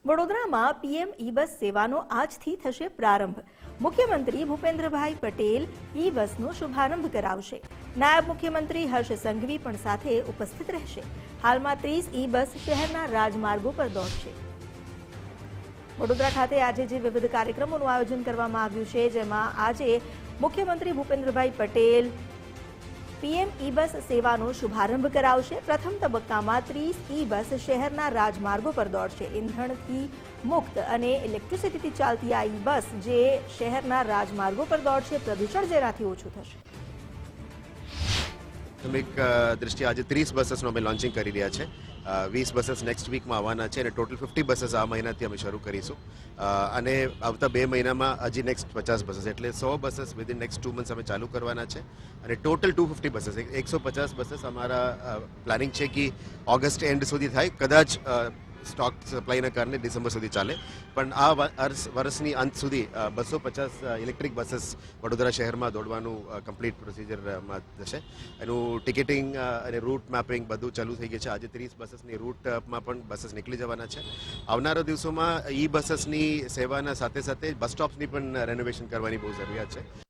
વડોદરામાં PM e બસ સેવાનો આજથી થશે પ્રારંભ. મુખ્યમંત્રી ભૂપેન્દ્રભાઈ પટેલ ઈ બસનો શુભારંભ કરાવશે. નાયબ મુખ્યમંત્રી હર્ષ સંઘવી પણ સાથે ઉપસ્થિત રહેશે. હાલમાં 30 ઈ બસ શહેરના રાજમાર્ગો પર દોડશે. વડોદરા ખાતે આજે જે વિવિધ કાર્યક્રમોનું આયોજન કરવામાં આવ્યું છે, જેમાં આજે મુખ્યમંત્રી ભૂપેન્દ્રભાઈ પટેલ પીએમ ઈ બસ સેવાનો શુભારંભ કરાવશે. પ્રથમ તબક્કામાં 30 ઈ બસ શહેરના રાજમાર્ગો પર દોડશે. ઇંધણથી મુક્ત અને ઇલેક્ટ્રિસિટીથી ચાલતી આ ઈ બસ જે શહેરના રાજમાર્ગો પર દોડશે, પ્રદૂષણ જેનાથી ઓછું થશે. એક દ્રષ્ટિએ આજે 30 બસીસનું અમે લોન્ચિંગ કરી રહ્યા છે. 20 બસીસ નેક્સ્ટ વીકમાં આવવાના છે અને ટોટલ 50 બસીસ આ મહિનાથી અમે શરૂ કરીશું. અને આવતા 2 મહિનામાં હજી નેક્સ્ટ 50 બસીસ, એટલે 100 બસીસ વિધિન નેક્સ્ટ 2 મંથ્સ અમે ચાલુ કરવાના છે. અને ટોટલ 250 બસીસ, 150 બસીસ અમારા પ્લાનિંગ છે કે ઓગસ્ટ એન્ડ સુધી થાય. કદાચ સ્ટોક સપ્લાયના કારણે ડિસેમ્બર સુધી ચાલે, પણ આ વર્ષની અંત સુધી 250 ઇલેક્ટ્રિક બસીસ વડોદરા શહેરમાં દોડવાનું કમ્પ્લીટ પ્રોસિજરમાં થશે. એનું ટિકિટિંગ અને રૂટ મેપિંગ બધું ચાલુ થઈ ગયું છે. આજે 30 બસીસની રૂટમાં પણ બસીસ નીકળી જવાના છે. આવનારા દિવસોમાં ઈ બસીસની સેવાના સાથે સાથે બસ સ્ટોપ્સની પણ રેનોવેશન કરવાની બહુ જરૂરિયાત છે.